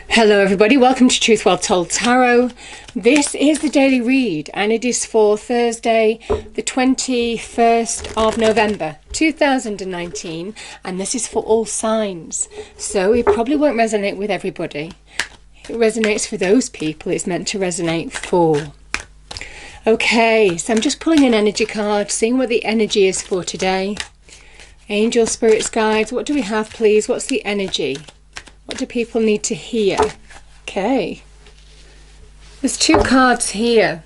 Hello everybody, welcome to Truth Well Told Tarot. This is the daily read and it is for Thursday the 21st of November 2019, and this is for all signs, so it probably won't resonate with everybody. It resonates for those people it's meant to resonate for. Okay, so I'm just pulling an energy card, seeing what the energy is for today. Angel, spirits, guides, what do we have please? What's the energy? What do people need to hear? Okay. There's two cards here.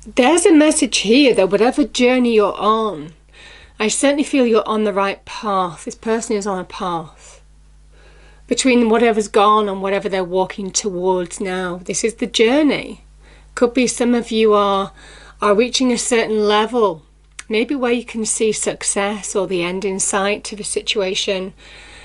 There's a message here that whatever journey you're on, I certainly feel you're on the right path. This person is on a path. Between whatever's gone and whatever they're walking towards now. This is the journey. Could be some of you are reaching a certain level, maybe where you can see success or the end in sight to the situation.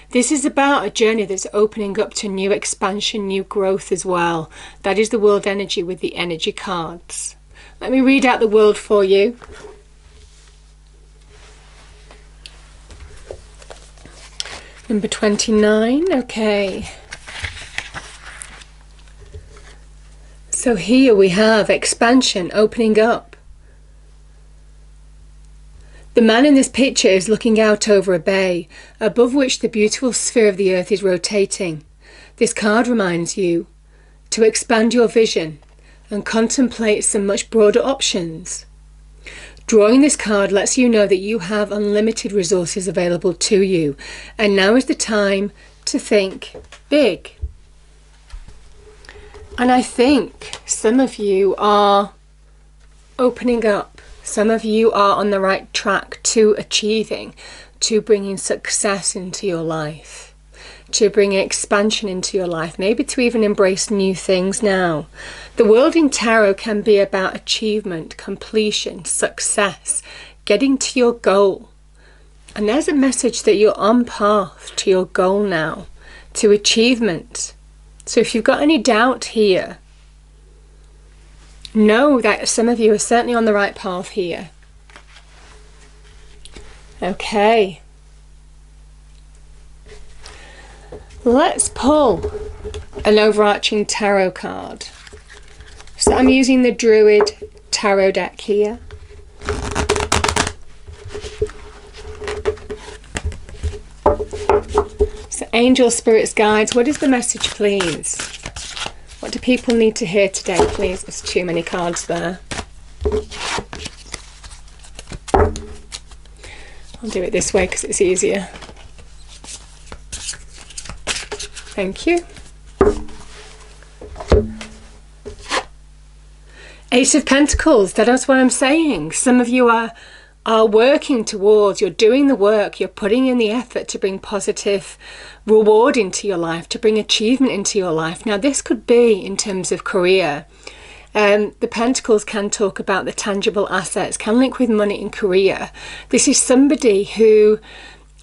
This is about a journey that's opening up to new expansion, new growth as well. That is the world energy with the energy cards. Let me read out the world for you. Number 29, okay. So here we have expansion, opening up. The man in this picture is looking out over a bay, above which the beautiful sphere of the earth is rotating. This card reminds you to expand your vision and contemplate some much broader options. Drawing this card lets you know that you have unlimited resources available to you, and now is the time to think big. And I think some of you are opening up. Some of you are on the right track to achieving, to bringing success into your life, to bring expansion into your life, maybe to even embrace new things now. The world in tarot can be about achievement, completion, success, getting to your goal. And there's a message that you're on path to your goal now, to achievement. So if you've got any doubt here, know that some of you are certainly on the right path here. Okay. Let's pull an overarching tarot card. So I'm using the Druid tarot deck here. So angel, spirits, guides, what is the message please? What do people need to hear today please? There's too many cards there. I'll do it this way because it's easier. Thank you. Ace of Pentacles, that is what I'm saying. Some of you are working towards, you're doing the work, you're putting in the effort to bring positive reward into your life, to bring achievement into your life. Now this could be in terms of career. The Pentacles can talk about the tangible assets, can link with money and career. This is somebody who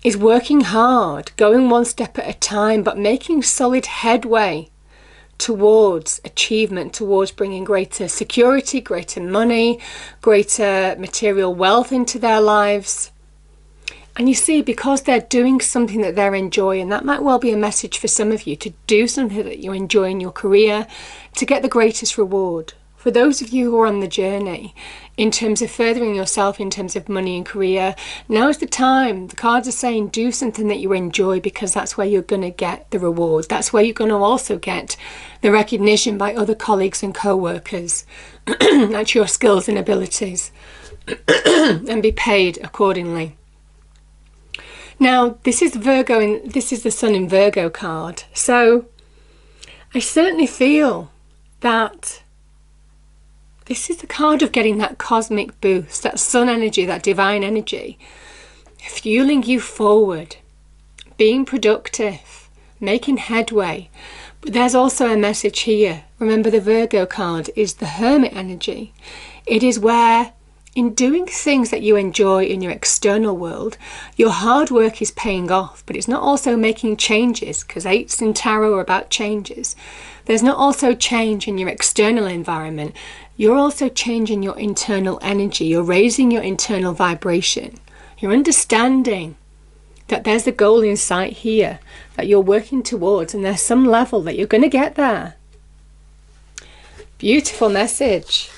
is working hard, going one step at a time, but making solid headway towards achievement, towards bringing greater security, greater money, greater material wealth into their lives. And you see, because they're doing something that they're enjoying, that might well be a message for some of you to do something that you enjoy in your career to get the greatest reward. For those of you who are on the journey in terms of furthering yourself in terms of money and career, now is the time. The cards are saying do something that you enjoy, because that's where you're going to get the reward. That's where you're going to also get the recognition by other colleagues and co-workers at your skills and abilities and be paid accordingly. Now this is Virgo, and this is the Sun in Virgo card. So I certainly feel that this is the card of getting that cosmic boost, that sun energy, that divine energy, fueling you forward, being productive, making headway. But there's also a message here. Remember, the Virgo card is the Hermit energy. It is where, in doing things that you enjoy in your external world, your hard work is paying off, but it's not also making changes, because eights in tarot are about changes. There's not also change in your external environment. You're also changing your internal energy. You're raising your internal vibration. You're understanding that there's a goal in sight here that you're working towards, and there's some level that you're going to get there. Beautiful message.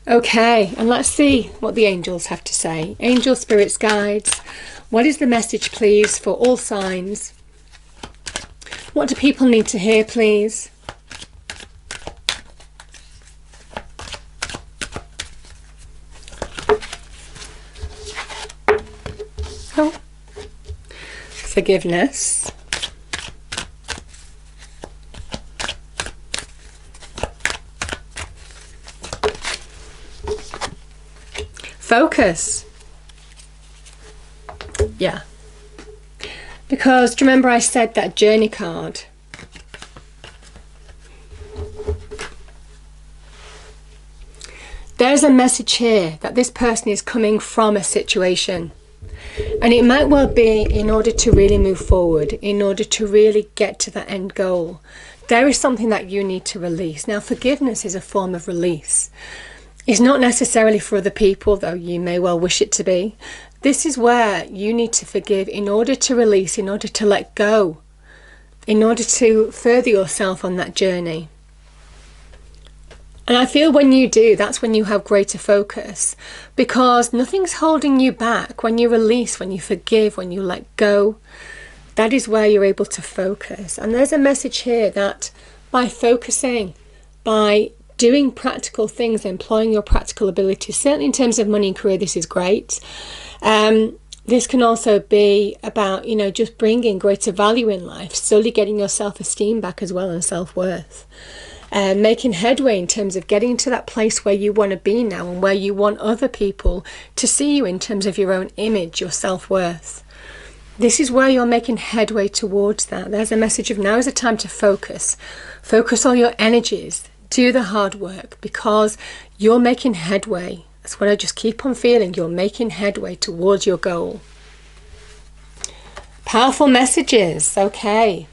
Okay, and let's see what the angels have to say. Angel, spirits, guides, what is the message, please, for all signs? What do people need to hear, please? Oh, forgiveness. Focus. Yeah. Because do you remember I said that journey card? There's a message here that this person is coming from a situation. And it might well be in order to really move forward, in order to really get to that end goal. There is something that you need to release. Now, forgiveness is a form of release. It's not necessarily for other people, though you may well wish it to be. This is where you need to forgive in order to release, in order to let go, in order to further yourself on that journey. And I feel when you do, that's when you have greater focus, because nothing's holding you back. When you release, when you forgive, when you let go, that is where you're able to focus. And there's a message here that by focusing, by doing practical things, employing your practical abilities, certainly in terms of money and career, this is great. This can also be about, just bringing greater value in life, slowly getting your self-esteem back as well, and self-worth. Making headway in terms of getting to that place where you want to be now, and where you want other people to see you in terms of your own image, your self-worth. This is where you're making headway towards that. There's a message of now is a time to focus. Focus all your energies. Do the hard work, because you're making headway. That's what I just keep on feeling. You're making headway towards your goal. Powerful messages. Okay.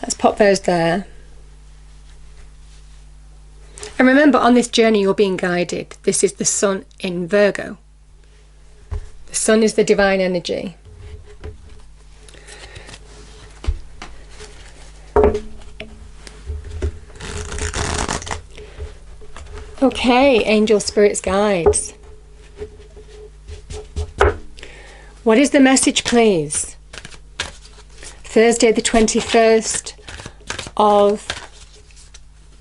Let's pop those there. And remember, on this journey, you're being guided. This is the sun in Virgo. The sun is the divine energy. Okay, angel, spirits, guides. What is the message, please? Thursday, the 21st of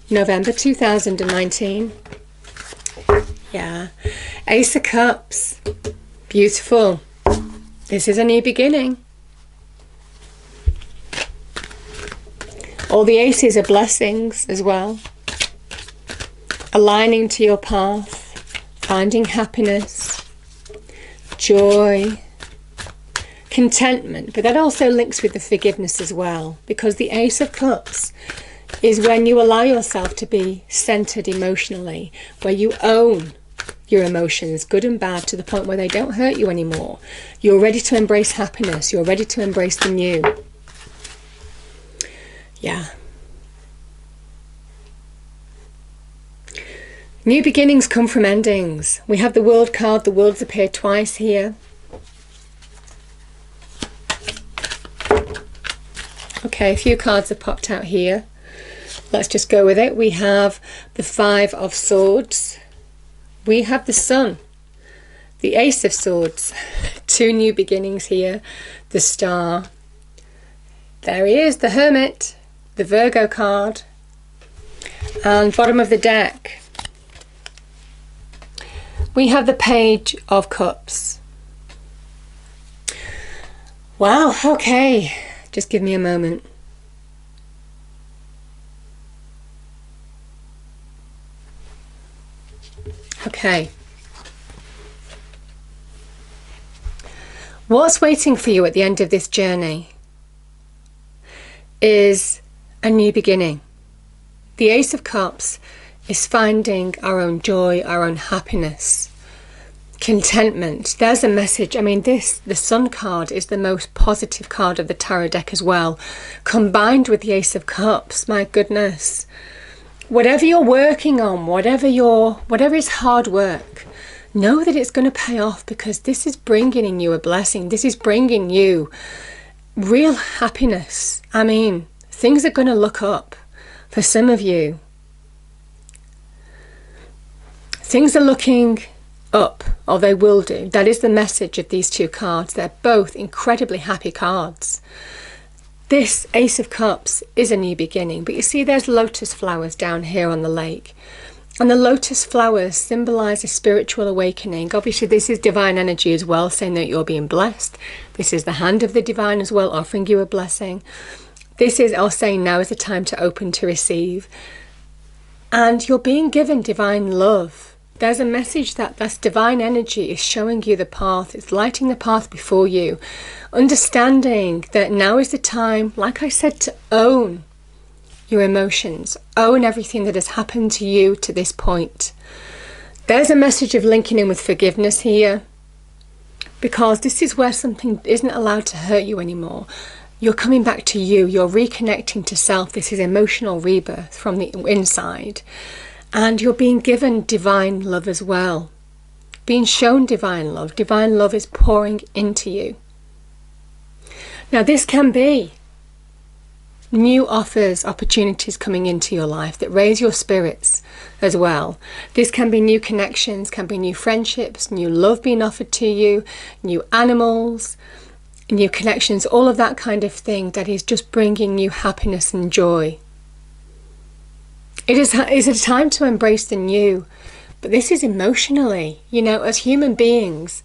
November 2019. Yeah. Ace of Cups. Beautiful. This is a new beginning. All the aces are blessings as well. Aligning to your path, finding happiness, joy, contentment. But that also links with the forgiveness as well, because the Ace of Cups is when you allow yourself to be centered emotionally, where you own your emotions, good and bad, to the point where they don't hurt you anymore. You're ready to embrace happiness. You're ready to embrace the new. Yeah. New beginnings come from endings. We have the World card. The World's appeared twice here. Okay, a few cards have popped out here. Let's just go with it. We have the Five of Swords. We have the Sun. The Ace of Swords. Two new beginnings here. The Star. There he is, the Hermit. The Virgo card. And bottom of the deck, we have the Page of Cups. Wow, okay. Just give me a moment. Okay. What's waiting for you at the end of this journey is a new beginning. The Ace of Cups is finding our own joy, our own happiness, contentment. There's a message. I mean, the Sun card is the most positive card of the tarot deck as well, combined with the Ace of Cups. My goodness. Whatever you're working on, whatever is hard work, know that it's going to pay off, because this is bringing in you a blessing. This is bringing you real happiness. I mean, things are going to look up for some of you. Things are looking up, or they will do. That is the message of these two cards. They're both incredibly happy cards. This Ace of Cups is a new beginning, but you see there's lotus flowers down here on the lake. And the lotus flowers symbolize a spiritual awakening. Obviously, this is divine energy as well, saying that you're being blessed. This is the hand of the divine as well, offering you a blessing. This is us saying now is the time to open to receive. And you're being given divine love. There's a message that this divine energy is showing you the path. It's lighting the path before you. Understanding that now is the time, like I said, to own your emotions. Own everything that has happened to you to this point. There's a message of linking in with forgiveness here. Because this is where something isn't allowed to hurt you anymore. You're coming back to you. You're reconnecting to self. This is emotional rebirth from the inside. And you're being given divine love as well. Being shown divine love. Divine love is pouring into you. Now this can be new offers, opportunities coming into your life that raise your spirits as well. This can be new connections, can be new friendships, new love being offered to you, new animals, new connections, all of that kind of thing that is just bringing you happiness and joy. It is a time to embrace the new, but this is emotionally, as human beings,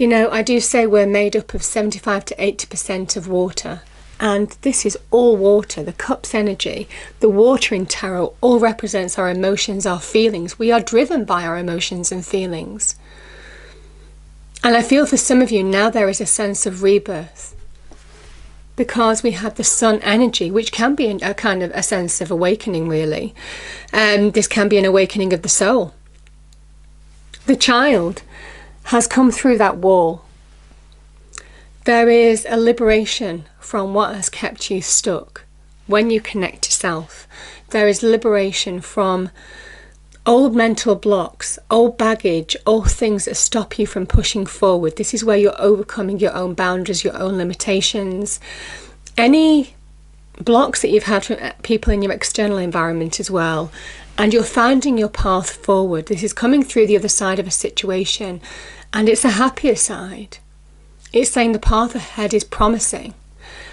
I do say we're made up of 75 to 80% of water, and this is all water. The cup's energy, the water in tarot all represents our emotions, our feelings. We are driven by our emotions and feelings. And I feel for some of you now there is a sense of rebirth. Because we have the sun energy, which can be a kind of a sense of awakening, really. This can be an awakening of the soul. The child has come through that wall. There is a liberation from what has kept you stuck. When you connect to self, there is liberation from old mental blocks, old baggage, old things that stop you from pushing forward. This is where you're overcoming your own boundaries, your own limitations. Any blocks that you've had from people in your external environment as well. And you're finding your path forward. This is coming through the other side of a situation. And it's a happier side. It's saying the path ahead is promising.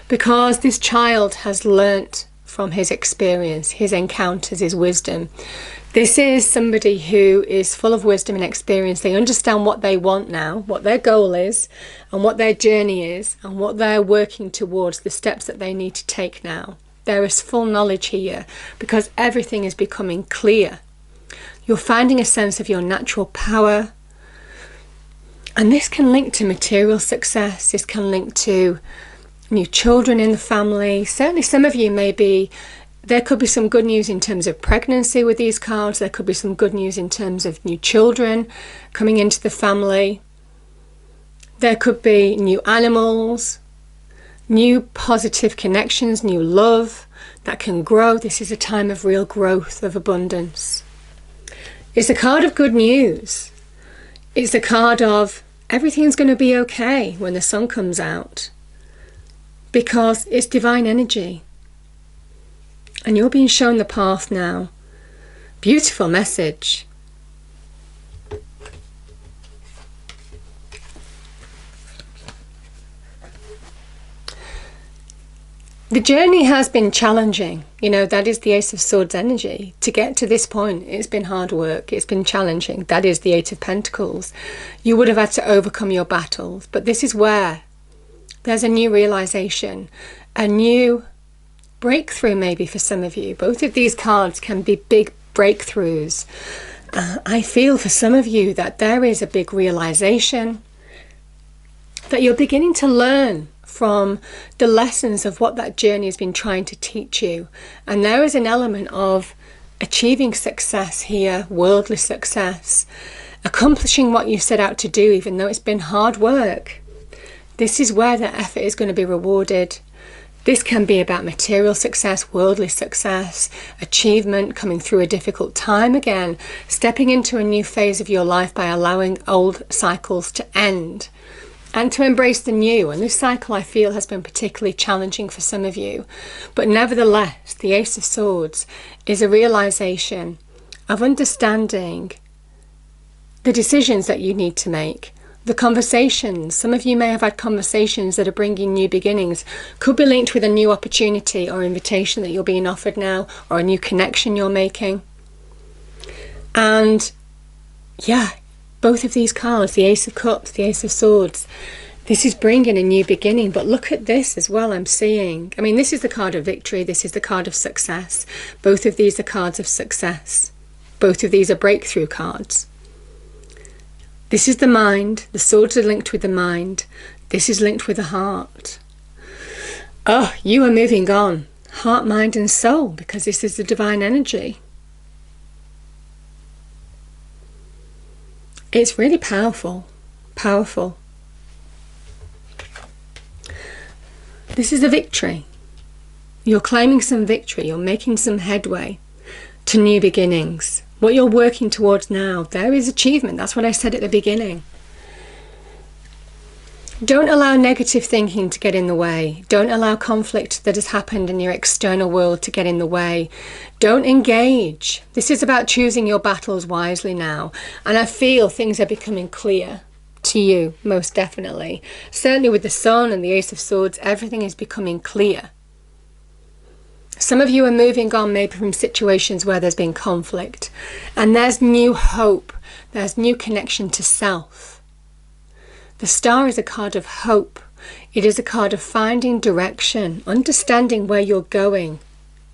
Because this child has learnt from his experience, his encounters, his wisdom. This is somebody who is full of wisdom and experience. They understand what they want now, what their goal is, and what their journey is, and what they're working towards, the steps that they need to take now. There is full knowledge here because everything is becoming clear. You're finding a sense of your natural power. And this can link to material success. This can link to new children in the family. Certainly some of you there could be some good news in terms of pregnancy with these cards. There could be some good news in terms of new children coming into the family. There could be new animals, new positive connections, new love that can grow. This is a time of real growth, of abundance. It's a card of good news. It's a card of everything's going to be okay when the sun comes out. Because it's divine energy. And you're being shown the path now. Beautiful message. The journey has been challenging. That is the Ace of Swords energy. To get to this point, it's been hard work. It's been challenging. That is the Eight of Pentacles. You would have had to overcome your battles. But this is where there's a new realization, a new breakthrough maybe for some of you. Both of these cards can be big breakthroughs. I feel for some of you that there is a big realization that you're beginning to learn from the lessons of what that journey has been trying to teach you. And there is an element of achieving success here, worldly success, accomplishing what you set out to do, even though it's been hard work. This is where the effort is going to be rewarded. This can be about material success, worldly success, achievement, coming through a difficult time again, stepping into a new phase of your life by allowing old cycles to end and to embrace the new. And this cycle, I feel, has been particularly challenging for some of you. But nevertheless, the Ace of Swords is a realization of understanding the decisions that you need to make, the conversations. Some of you may have had conversations that are bringing new beginnings. Could be linked with a new opportunity or invitation that you're being offered now, or a new connection you're making. And yeah, both of these cards, the Ace of Cups, the Ace of Swords, this is bringing a new beginning. But look at this as well, I'm seeing. I mean, this is the card of victory. This is the card of success. Both of these are cards of success. Both of these are breakthrough cards. This is the mind. The swords are linked with the mind. This is linked with the heart. Oh, you are moving on. Heart, mind and soul, because this is the divine energy. It's really powerful. Powerful. This is a victory. You're claiming some victory. You're making some headway to new beginnings. What you're working towards now, there is achievement. That's what I said at the beginning. Don't allow negative thinking to get in the way. Don't allow conflict that has happened in your external world to get in the way. Don't engage. This is about choosing your battles wisely now. And I feel things are becoming clear to you, most definitely. Certainly with the Sun and the Ace of Swords, everything is becoming clear. Some of you are moving on maybe from situations where there's been conflict, and there's new hope, there's new connection to self. The Star is a card of hope. It is a card of finding direction, understanding where you're going,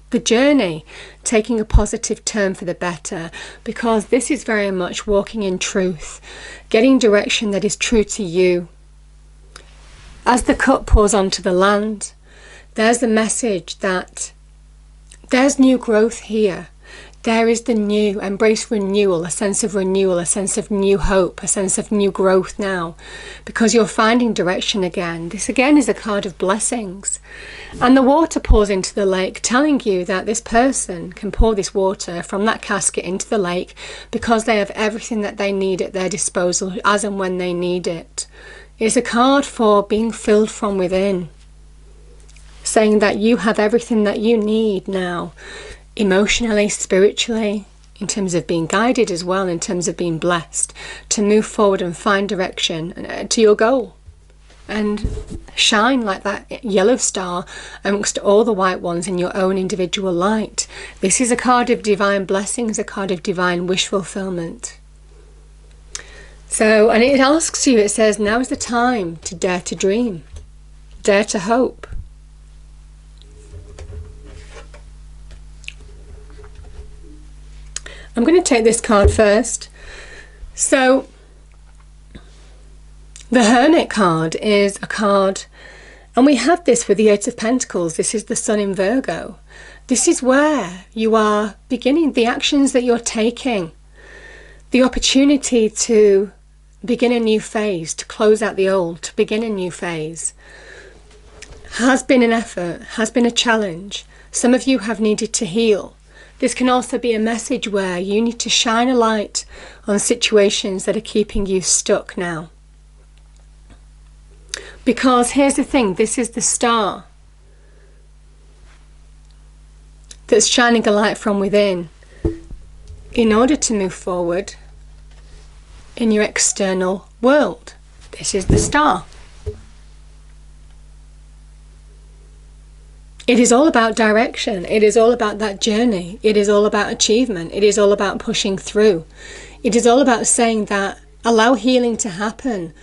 the journey, taking a positive turn for the better, because this is very much walking in truth, getting direction that is true to you. As the cup pours onto the land, there's the message that there's new growth here. There is the new. Embrace renewal, a sense of renewal, a sense of new hope, a sense of new growth now, because you're finding direction again. This again is a card of blessings. And the water pours into the lake, telling you that this person can pour this water from that casket into the lake because they have everything that they need at their disposal as and when they need it. It's a card for being filled from within, saying that you have everything that you need now, emotionally, spiritually, in terms of being guided as well, in terms of being blessed, to move forward and find direction to your goal and shine like that yellow star amongst all the white ones in your own individual light. This is a card of divine blessings, a card of divine wish fulfillment. So, and it asks you, it says, now is the time to dare to dream, dare to hope. I'm going to take this card first. So, the Hermit card is a card, and we have this with the Eight of Pentacles. This is the Sun in Virgo. This is where you are beginning, the actions that you're taking, the opportunity to begin a new phase, to close out the old, to begin a new phase. Has been an effort, has been a challenge. Some of you have needed to heal. This can also be a message where you need to shine a light on situations that are keeping you stuck now. Because here's the thing, this is the star that's shining a light from within in order to move forward in your external world. This is the star. It is all about direction. It is all about that journey. It is all about achievement. It is all about pushing through. It is all about saying that allow healing to happen.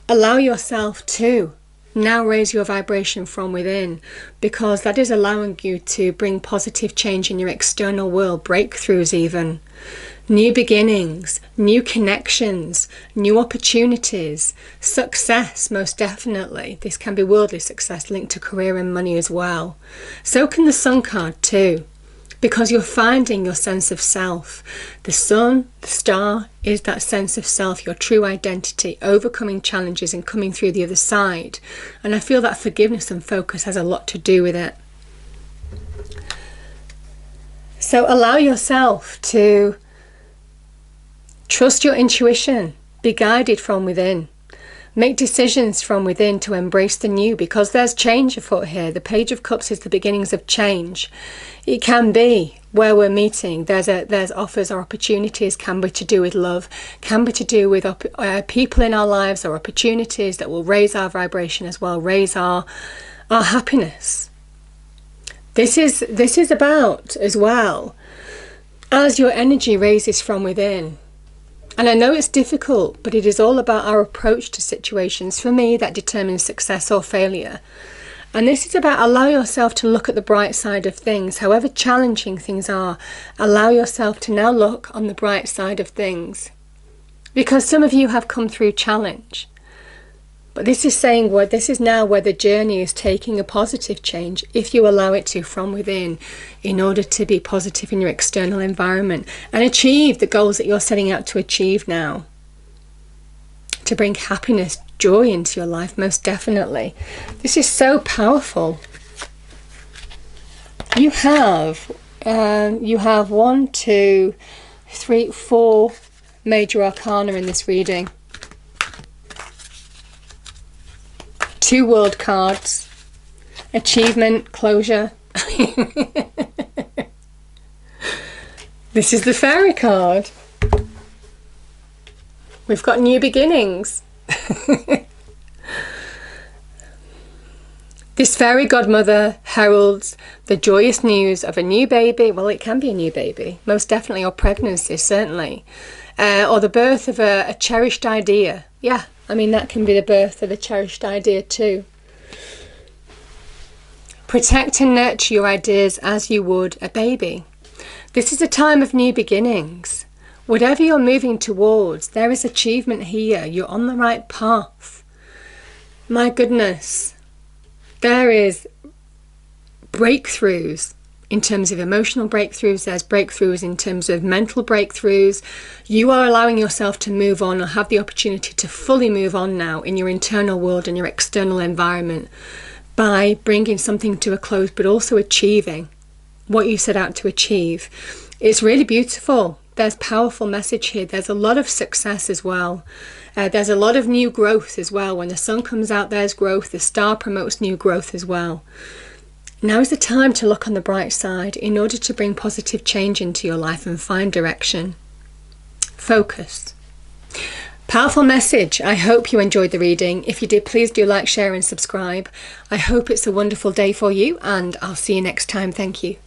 Allow yourself to now raise your vibration from within, because that is allowing you to bring positive change in your external world, breakthroughs even, new beginnings, new connections, new opportunities, success, most definitely. This can be worldly success linked to career and money as well. So can the Sun card too. because you're finding your sense of self. The sun, the star, is that sense of self, your true identity, overcoming challenges and coming through the other side. And I feel that forgiveness and focus has a lot to do with it. So allow yourself to trust your intuition, be guided from within. Make decisions from within to embrace the new, because there's change afoot here. The Page of Cups is the beginnings of change. It can be where we're meeting. There's offers or opportunities, can be to do with love, can be to do with people in our lives or opportunities that will raise our vibration as well, raise our happiness. This is about, as well, as your energy raises from within. And I know it's difficult, but it is all about our approach to situations. For me, that determines success or failure. And this is about allow yourself to look at the bright side of things. However challenging things are, allow yourself to now look on the bright side of things. Because some of you have come through challenge. But this is saying this is now where the journey is taking a positive change, if you allow it to, from within, in order to be positive in your external environment and achieve the goals that you're setting out to achieve now. To bring happiness, joy into your life, most definitely. This is so powerful. You have 1, 2, 3, 4 major arcana in this reading. 2 world cards, achievement, closure. This is the fairy card. We've got new beginnings. This fairy godmother heralds the joyous news of a new baby. Well, it can be a new baby, most definitely, or pregnancy, certainly. Or the birth of a cherished idea. Yeah. I mean, that can be the birth of a cherished idea too. Protect and nurture your ideas as you would a baby. This is a time of new beginnings. Whatever you're moving towards, there is achievement here. You're on the right path. My goodness, there is breakthroughs. In terms of emotional breakthroughs, there's breakthroughs in terms of mental breakthroughs. You are allowing yourself to move on, or have the opportunity to fully move on now in your internal world and your external environment, by bringing something to a close, but also achieving what you set out to achieve. It's really beautiful. There's powerful message here. There's a lot of success as well. There's a lot of new growth as well. When the sun comes out, there's growth. The star promotes new growth as well. Now is the time to look on the bright side in order to bring positive change into your life and find direction. Focus. Powerful message. I hope you enjoyed the reading. If you did, please do like, share and subscribe. I hope it's a wonderful day for you, and I'll see you next time. Thank you.